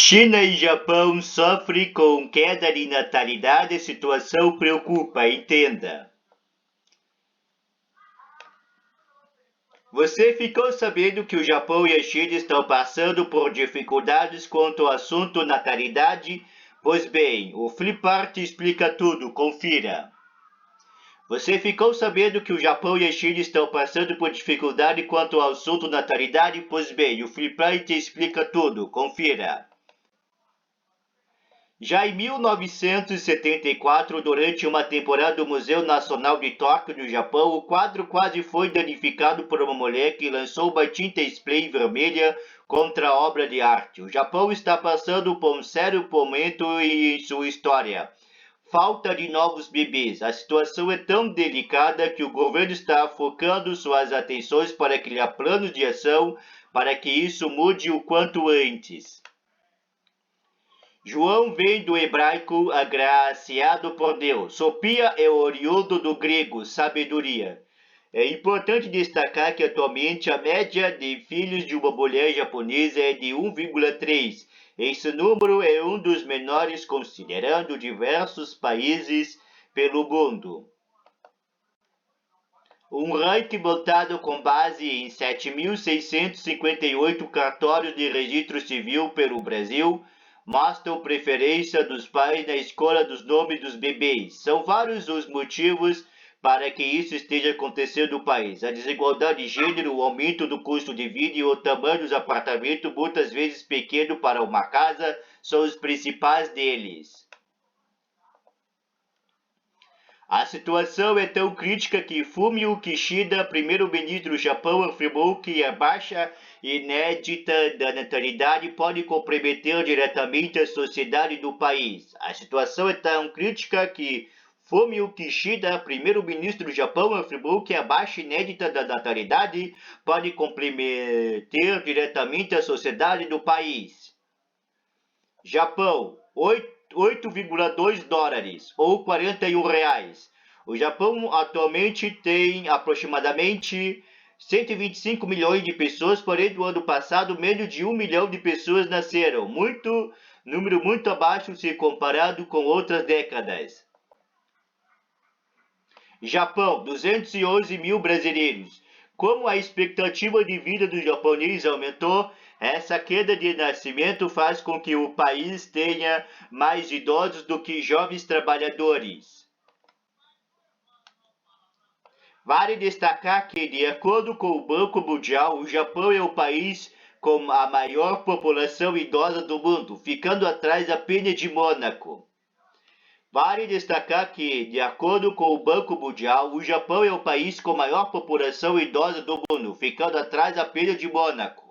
China e Japão sofrem com queda de natalidade. A situação preocupa, entenda. Você ficou sabendo que o Japão e a China estão passando por dificuldades quanto ao assunto natalidade? Pois bem, o Flipart explica tudo, confira. Você ficou sabendo que o Japão e a China estão passando por dificuldade quanto ao assunto natalidade? Pois bem, o Flipart explica tudo, confira. Já em 1974, durante uma temporada do Museu Nacional de Tóquio, no Japão, o quadro quase foi danificado por uma mulher que lançou uma tinta spray vermelha contra a obra de arte. O Japão está passando por um sério momento em sua história. Falta de novos bebês. A situação é tão delicada que o governo está focando suas atenções para criar planos de ação para que isso mude o quanto antes. João vem do hebraico agraciado por Deus. Sofia é oriundo do grego sabedoria. É importante destacar que atualmente a média de filhos de uma mulher japonesa é de 1,3. Esse número é um dos menores considerando diversos países pelo mundo. Um ranking montado com base em 7.658 cartórios de registro civil pelo Brasil mostram preferência dos pais na escolha dos nomes dos bebês. São vários os motivos para que isso esteja acontecendo no país. A desigualdade de gênero, o aumento do custo de vida e o tamanho dos apartamentos, muitas vezes pequeno para uma casa, são os principais deles. A situação é tão crítica que Fumio Kishida, primeiro-ministro do Japão, afirmou que a baixa inédita da natalidade pode comprometer diretamente a sociedade do país. A situação é tão crítica que Fumio Kishida, primeiro-ministro do Japão, afirmou que a baixa inédita da natalidade pode comprometer diretamente a sociedade do país. Japão, 8,2 dólares ou 41 reais. O Japão atualmente tem aproximadamente 125 milhões de pessoas, porém no ano passado menos de 1 milhão de pessoas nasceram, número muito abaixo se comparado com outras décadas. Japão, 211 mil brasileiros. Como a expectativa de vida dos japoneses aumentou, essa queda de nascimento faz com que o país tenha mais idosos do que jovens trabalhadores. Vale destacar que, de acordo com o Banco Mundial, o Japão é o país com a maior população idosa do mundo, ficando atrás apenas de Mônaco. Vale destacar que, de acordo com o Banco Mundial, o Japão é o país com maior população idosa do mundo, ficando atrás apenas de Mônaco.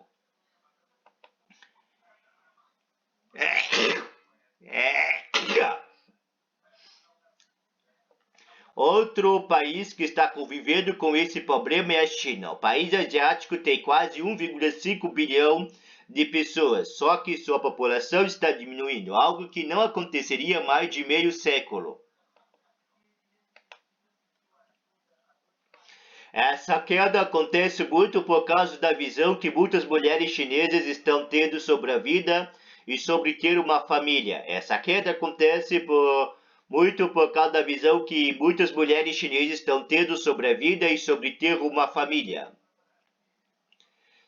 Outro país que está convivendo com esse problema é a China. O país asiático tem quase 1,5 bilhão de pessoas, só que sua população está diminuindo, algo que não aconteceria há mais de meio século. Essa queda acontece muito por causa da visão que muitas mulheres chinesas estão tendo sobre a vida e sobre ter uma família. Essa queda acontece muito por causa da visão que muitas mulheres chinesas estão tendo sobre a vida e sobre ter uma família.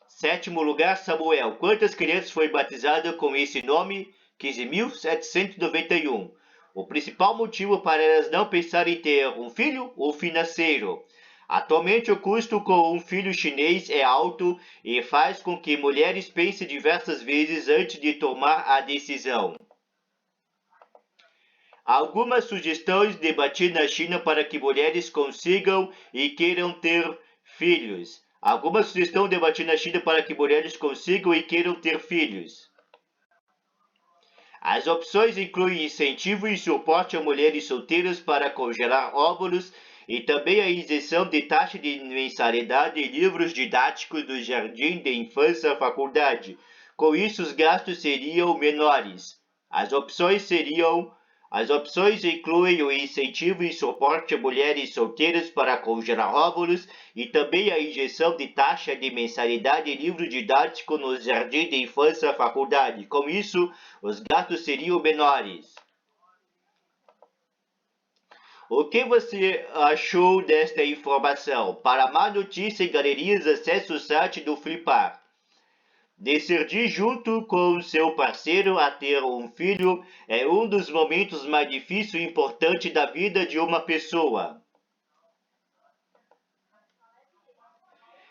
Sétimo lugar, Samuel. Quantas crianças foram batizadas com esse nome? 15.791. O principal motivo para elas não pensarem em ter um filho? O financeiro. Atualmente, o custo com um filho chinês é alto e faz com que mulheres pensem diversas vezes antes de tomar a decisão. Algumas sugestões debatidas na China para que mulheres consigam e queiram ter filhos. Algumas sugestões debatidas na China para que mulheres consigam e queiram ter filhos. As opções incluem incentivo e suporte a mulheres solteiras para congelar óvulos e também a isenção de taxa de mensalidade em livros didáticos do jardim de infância à faculdade. Com isso, os gastos seriam menores. As opções seriam As opções incluem o incentivo e suporte a mulheres solteiras para congelar óvulos e também a injeção de taxa de mensalidade e livro didático no jardim de infância faculdade. Com isso, os gastos seriam menores. O que você achou desta informação? Para mais notícias e galerias, acesse o site do Flipar. Decidir junto com seu parceiro a ter um filho é um dos momentos mais difíceis e importantes da vida de uma pessoa.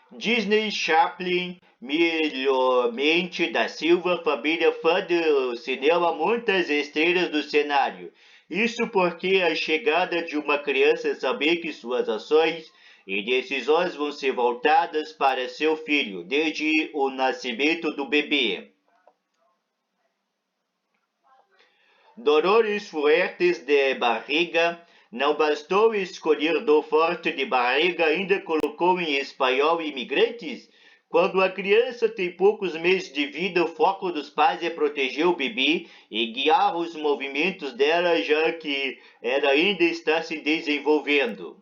Disney, Chaplin, Mente da Silva, família fã do cinema, muitas estrelas do cenário. Isso porque a chegada de uma criança saber que suas ações e decisões vão ser voltadas para seu filho, desde o nascimento do bebê. Dores fortes de barriga. Não bastou escolher dor forte de barriga, ainda colocou em espanhol imigrantes? Quando a criança tem poucos meses de vida, o foco dos pais é proteger o bebê e guiar os movimentos dela, já que ela ainda está se desenvolvendo.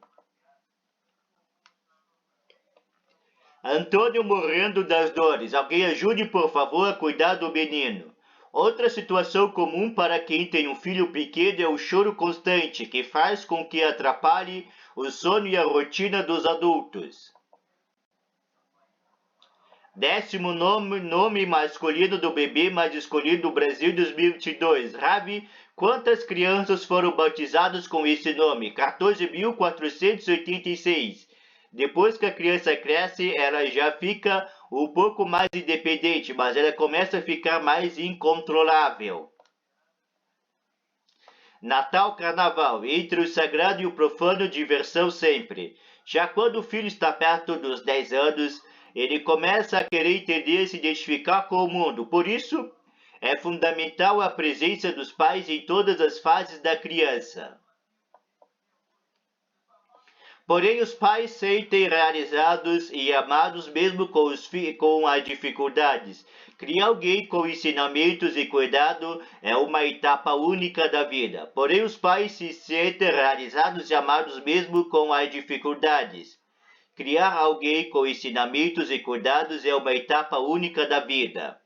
Antônio morrendo das dores. Alguém ajude, por favor, a cuidar do menino. Outra situação comum para quem tem um filho pequeno é o choro constante, que faz com que atrapalhe o sono e a rotina dos adultos. 10º nome masculino do bebê mais escolhido do Brasil 2022. Ravi, quantas crianças foram batizadas com esse nome? 14.486. Depois que a criança cresce, ela já fica um pouco mais independente, mas ela começa a ficar mais incontrolável. Natal, Carnaval, entre o sagrado e o profano, diversão sempre. Já quando o filho está perto dos 10 anos, ele começa a querer entender e se identificar com o mundo. Por isso, é fundamental a presença dos pais em todas as fases da criança. Porém, os pais sentem realizados e amados mesmo com as dificuldades. Criar alguém com ensinamentos e cuidado é uma etapa única da vida. Porém, os pais se sentem realizados e amados mesmo com as dificuldades. Criar alguém com ensinamentos e cuidados é uma etapa única da vida.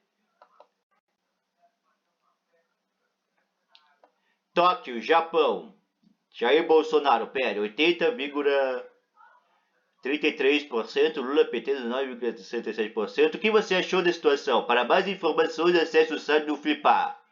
Tóquio, Japão. Jair Bolsonaro, pera, 80,33%, Lula PT 19,67%. O que você achou da situação? Para mais informações, acesse o site do Flipar.